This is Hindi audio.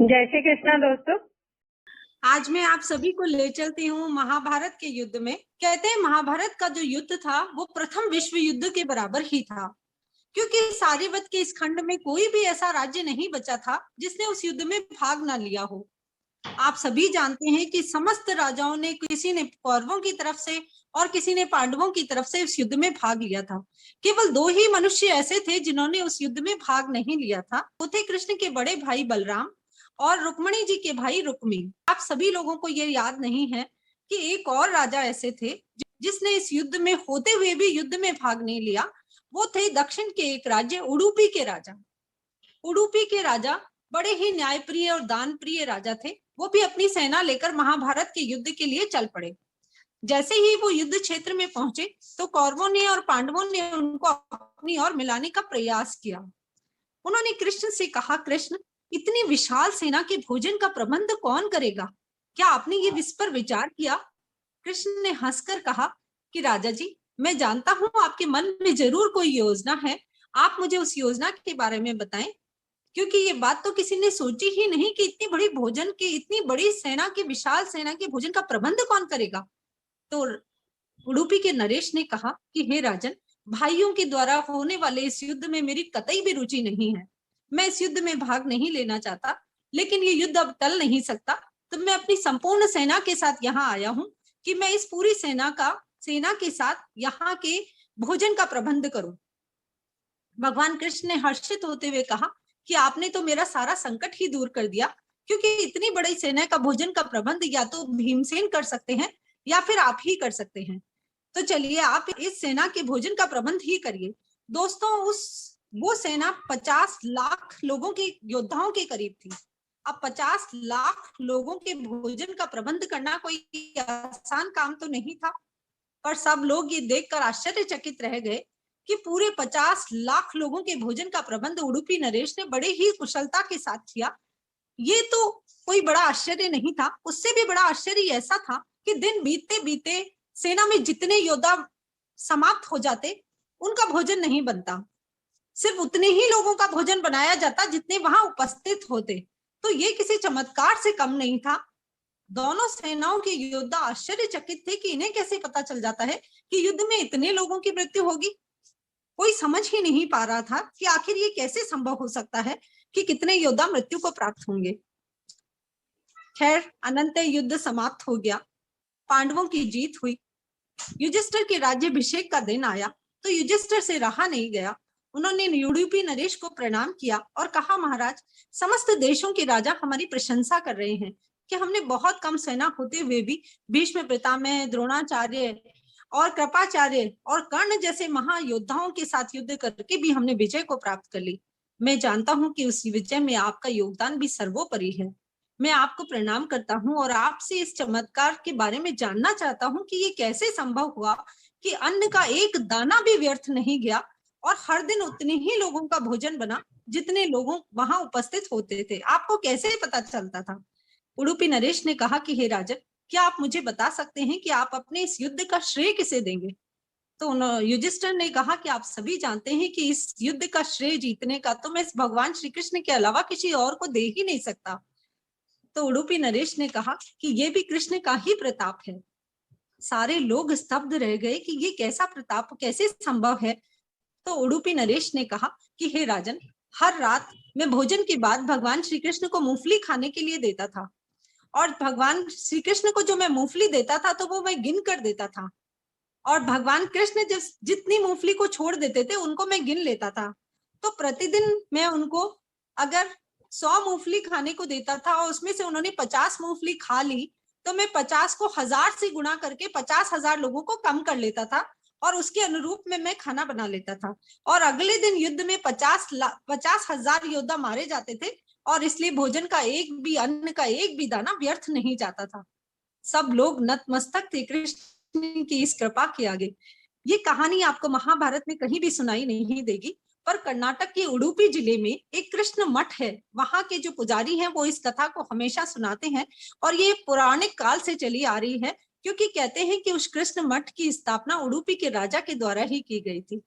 जय श्री कृष्णा दोस्तों। आज मैं आप सभी को ले चलती हूँ महाभारत के युद्ध में। कहते हैं महाभारत का जो युद्ध था वो प्रथम विश्व युद्ध के बराबर ही था, क्योंकि सारीवत के इस खंड में कोई भी ऐसा राज्य नहीं बचा था जिसने उस युद्ध में भाग ना लिया हो। आप सभी जानते हैं कि समस्त राजाओं ने, किसी ने कौरवों की तरफ से और किसी ने पांडवों की तरफ से इस युद्ध में भाग लिया था। केवल दो ही मनुष्य ऐसे थे जिन्होंने उस युद्ध में भाग नहीं लिया था। वो थे कृष्ण के बड़े भाई बलराम और रुक्मिणी जी के भाई रुक्मी। आप सभी लोगों को ये याद नहीं है कि एक और राजा ऐसे थे जिसने इस युद्ध में होते हुए भी युद्ध में भाग नहीं लिया। वो थे दक्षिण के एक राज्य उडुपी के राजा। उडुपी के राजा बड़े ही न्यायप्रिय और दान प्रिय राजा थे। वो भी अपनी सेना लेकर महाभारत के युद्ध के लिए चल पड़े। जैसे ही वो युद्ध क्षेत्र में पहुंचे तो कौरवों ने और पांडवों ने उनको अपनी ओर मिलाने का प्रयास किया। उन्होंने कृष्ण से कहा, कृष्ण, इतनी विशाल सेना के भोजन का प्रबंध कौन करेगा? क्या आपने ये इस पर विचार किया? कृष्ण ने हंसकर कहा कि राजा जी, मैं जानता हूं आपके मन में जरूर कोई योजना है। आप मुझे उस योजना के बारे में बताएं, क्योंकि ये बात तो किसी ने सोची ही नहीं कि इतनी बड़ी भोजन की, इतनी बड़ी सेना की, विशाल सेना के भोजन का प्रबंध कौन करेगा। तो उडुपी के नरेश ने कहा कि हे राजन, भाइयों के द्वारा होने वाले इस युद्ध में मेरी कतई भी रुचि नहीं है। मैं इस युद्ध में भाग नहीं लेना चाहता, लेकिन ये युद्ध अब टल नहीं सकता। तो मैं अपनी संपूर्ण सेना के साथ यहाँ आया हूँ कि मैं इस पूरी सेना के साथ यहाँ के भोजन का प्रबंध करूं। भगवान कृष्ण ने हर्षित होते हुए कहा कि आपने तो मेरा सारा संकट ही दूर कर दिया, क्योंकि इतनी बड़ी सेना का भोजन का प्रबंध या तो भीमसेन कर सकते हैं या फिर आप ही कर सकते हैं। तो चलिए, आप इस सेना के भोजन का प्रबंध ही करिए। दोस्तों, वो सेना 50 लाख लोगों के योद्धाओं के करीब थी। अब 50 लाख लोगों के भोजन का प्रबंध करना कोई आसान काम तो नहीं था, पर सब लोग ये देखकर आश्चर्यचकित रह गए कि पूरे 50 लाख लोगों के भोजन का प्रबंध उडुपी नरेश ने बड़े ही कुशलता के साथ किया। ये तो कोई बड़ा आश्चर्य नहीं था। उससे भी बड़ा आश्चर्य ऐसा था कि दिन बीतते बीते सेना में जितने योद्धा समाप्त हो जाते, उनका भोजन नहीं बनता। सिर्फ उतने ही लोगों का भोजन बनाया जाता जितने वहां उपस्थित होते। तो ये किसी चमत्कार से कम नहीं था। दोनों सेनाओं के योद्धा आश्चर्यचकित थे कि इन्हें कैसे पता चल जाता है कि युद्ध में इतने लोगों की मृत्यु होगी। कोई समझ ही नहीं पा रहा था कि आखिर ये कैसे संभव हो सकता है कि कितने योद्धा मृत्यु को प्राप्त होंगे। खैर, अनंत युद्ध समाप्त हो गया। पांडवों की जीत हुई। युधिष्ठिर के राज्याभिषेक का दिन आया तो युधिष्ठिर से रहा नहीं गया। उन्होंने उडुपी नरेश को प्रणाम किया और कहा, महाराज, समस्त देशों के राजा हमारी प्रशंसा कर रहे हैं कि हमने बहुत कम सेना होते हुए भी भीष्म पितामह, द्रोणाचार्य और कृपाचार्य और कर्ण जैसे महायोद्धाओं के साथ युद्ध करके भी हमने विजय को प्राप्त कर ली। मैं जानता हूं कि उस विजय में आपका योगदान भी सर्वोपरि है। मैं आपको प्रणाम करता हूं और आपसे इस चमत्कार के बारे में जानना चाहता हूं कि ये कैसे संभव हुआ कि अन्न का एक दाना भी व्यर्थ नहीं गया और हर दिन उतने ही लोगों का भोजन बना जितने लोगों वहां उपस्थित होते थे। आपको कैसे पता चलता था? उडुपी नरेश ने कहा कि हे राजन, क्या आप मुझे बता सकते हैं कि आप अपने इस युद्ध का श्रेय किसे देंगे? तो युधिष्ठिर ने कहा कि आप सभी जानते हैं कि इस युद्ध का श्रेय जीतने का तो मैं इस भगवान श्री कृष्ण के अलावा किसी और को दे ही नहीं सकता। तो उडुपी नरेश ने कहा कि ये भी कृष्ण का ही प्रताप है। सारे लोग स्तब्ध रह गए कि ये कैसा प्रताप कैसे संभव है। तो उडुपी नरेश ने कहा कि हे राजन, हर रात मैं भोजन के बाद भगवान श्री कृष्ण को मूंगफली खाने के लिए देता था, और भगवान श्री कृष्ण को जो मैं मूंगफली देता था तो वो मैं गिन कर देता था, और भगवान कृष्ण जितनी मूंगफली को छोड़ देते थे उनको मैं गिन लेता था। तो प्रतिदिन मैं उनको अगर 100 मूंगफली खाने को देता था और उसमें से उन्होंने 50 मूंगफली खा ली, तो मैं 50 को 1000 से गुणा करके 50,000 लोगों को कम कर लेता था और उसके अनुरूप में मैं खाना बना लेता था। और अगले दिन युद्ध में 50,000 योद्धा मारे जाते थे और इसलिए भोजन का अन्न का एक भी दाना व्यर्थ नहीं जाता था। सब लोग नतमस्तक थे कृष्ण की इस कृपा के आगे। ये कहानी आपको महाभारत में कहीं भी सुनाई नहीं देगी, पर कर्नाटक के उडुपी जिले में एक कृष्ण मठ है। वहां के जो पुजारी हैं वो इस कथा को हमेशा सुनाते हैं और ये पौराणिक काल से चली आ रही है, क्योंकि कहते हैं कि उस कृष्ण मठ की स्थापना उडुपी के राजा के द्वारा ही की गई थी।